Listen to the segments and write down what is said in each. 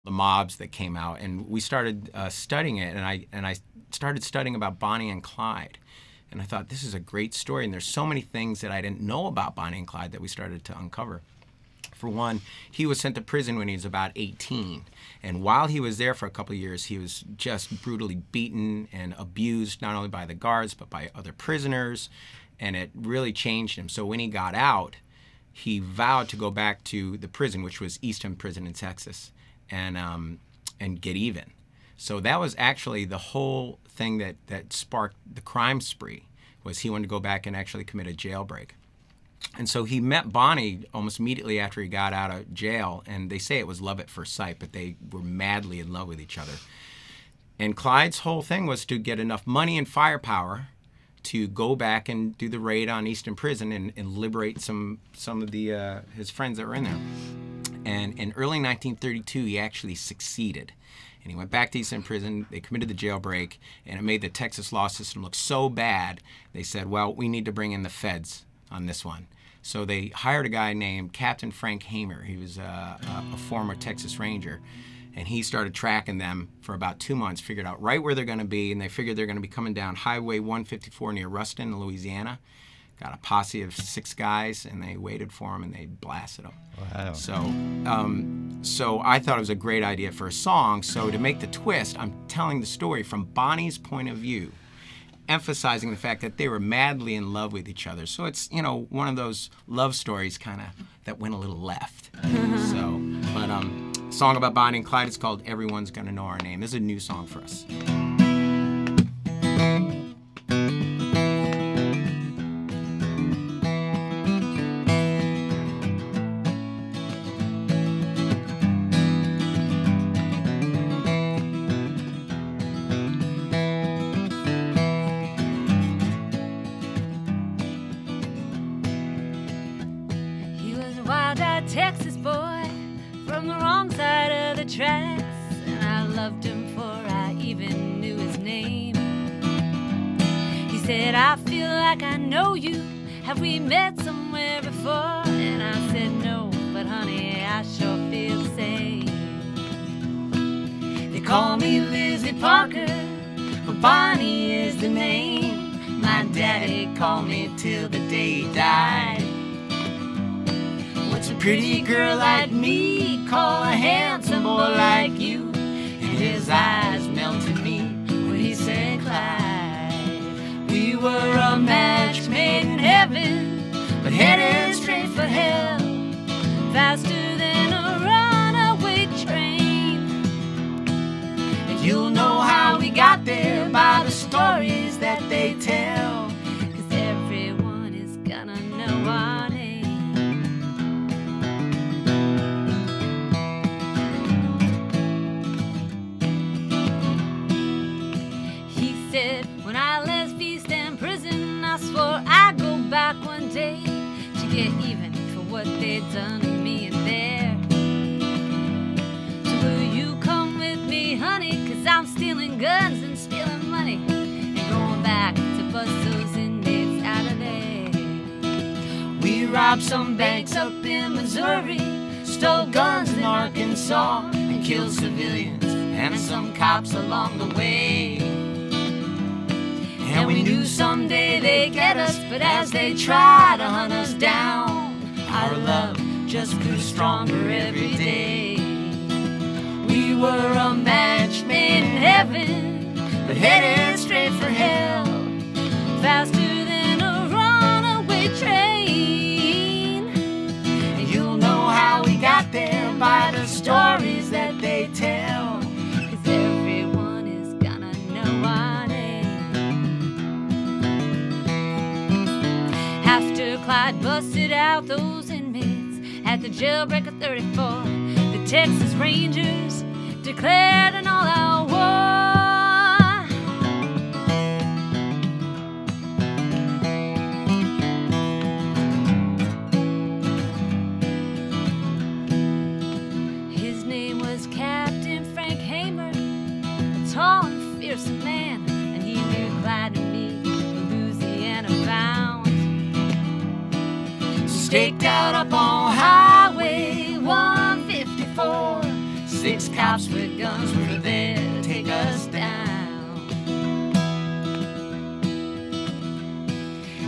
the mobs that came out, and we started studying it, and I started studying about Bonnie and Clyde. And I thought, this is a great story, and there's so many things that I didn't know about Bonnie and Clyde that we started to uncover. For one, he was sent to prison when he was about 18. And while he was there for a couple of years, he was just brutally beaten and abused, not only by the guards, but by other prisoners. And it really changed him. So when he got out, he vowed to go back to the prison, which was Eastham Prison in Texas, and get even. So that was actually the whole thing that sparked the crime spree, was he wanted to go back and actually commit a jailbreak. And so he met Bonnie almost immediately after he got out of jail, and they say it was love at first sight, but they were madly in love with each other. And Clyde's whole thing was to get enough money and firepower to go back and do the raid on Eastham Prison and liberate some of the his friends that were in there. And in early 1932, he actually succeeded. And he went back to Eastham Prison, they committed the jailbreak, and it made the Texas law system look so bad, they said, well, we need to bring in the feds on this one. So they hired a guy named Captain Frank Hamer. He was a former Texas Ranger. And he started tracking them for about 2 months, figured out right where they're going to be, and they figured they're going to be coming down Highway 154 near Ruston, Louisiana. Got a posse of 6 guys, and they waited for them, and they blasted them. Wow. So I thought it was a great idea for a song. So to make the twist, I'm telling the story from Bonnie's point of view, emphasizing the fact that they were madly in love with each other. So it's, you know, one of those love stories kind of that went a little left. Song about Bonnie and Clyde is called Everyone's Gonna Know Our Name. This is a new song for us. He was a wild-eyed Texas boy from the wrong side of the tracks, and I loved him before I even knew his name. He said, I feel like I know you. Have we met somewhere before? And I said, no, but honey, I sure feel the same. They call me Lizzie Parker, but Bonnie is the name. My daddy called me till the day he died. What's a pretty girl like me call a handsome boy like you? And his eyes melted me when he said Clyde. We were a match made in heaven, but headed straight for hell, faster than a runaway train. And you'll know how we got there by the stories that they tell, 'cause everyone is gonna know our name. When I left Eastham Prison, I swore I'd go back one day to get even for what they'd done to me in there. So will you come with me, honey? 'Cause I'm stealing guns and stealing money and going back to bust those inmates out of there. We robbed some banks up in Missouri, stole guns in Arkansas, and killed civilians and some cops along the way. And we knew someday they'd get us, but as they tried to hunt us down, our love just grew stronger every day. We were a match made in heaven, but headed straight for hell, faster than a runaway train. And you'll know how we got there by the stories that they tell, 'cause everyone is gonna know our name. After Clyde busted out those inmates at the jailbreak of 34, the Texas Rangers declared an all-out war. His name was Captain Frank Hamer, a tall and fearsome man, and he knew Clyde and me, Louisiana bound. Staked out up on Highway 154, 6 cops with guns were there to take us down.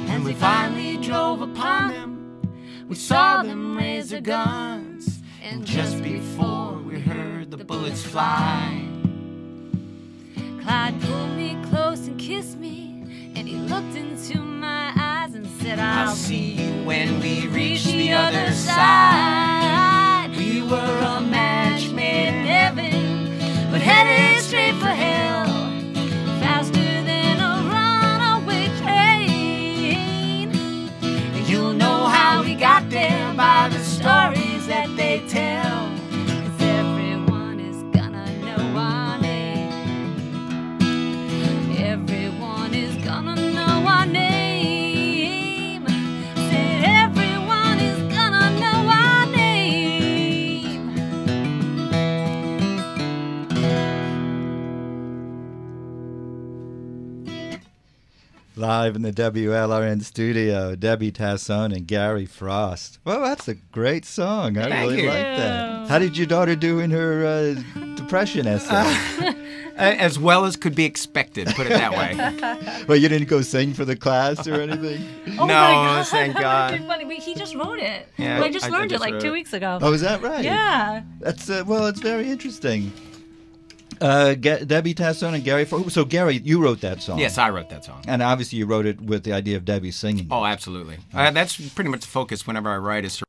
And we finally drove upon them. We saw them raise their guns. And just before we heard the bullets fly, Clyde pulled me close and kissed me, and he looked into my eyes and said, I'll see you when we reach the other side. We were a match made in heaven, but headed straight for hell, faster than a runaway train. And you'll know how we got there by the stories that they tell, 'cause everyone is gonna know our name. Everyone is gonna know our name. Said everyone is gonna know our name. Live in the WLRN studio, Debbie Tasson and Gary Frost. Well, that's a great song. I Thank really you. like that. How did your daughter do in her depression essay? As well as could be expected, put it that way. Well, you didn't go sing for the class or anything? Oh No, my God, thank that would've God. been funny. He just wrote it. Yeah, I just I learned it just like wrote 2 it. weeks ago. Oh, is that right? Yeah. That's well, it's very interesting. Debbie Tasson and Gary Frost. So, Gary, you wrote that song. Yes, I wrote that song. And obviously you wrote it with the idea of Debbie singing. Oh, absolutely. That's pretty much the focus whenever I write is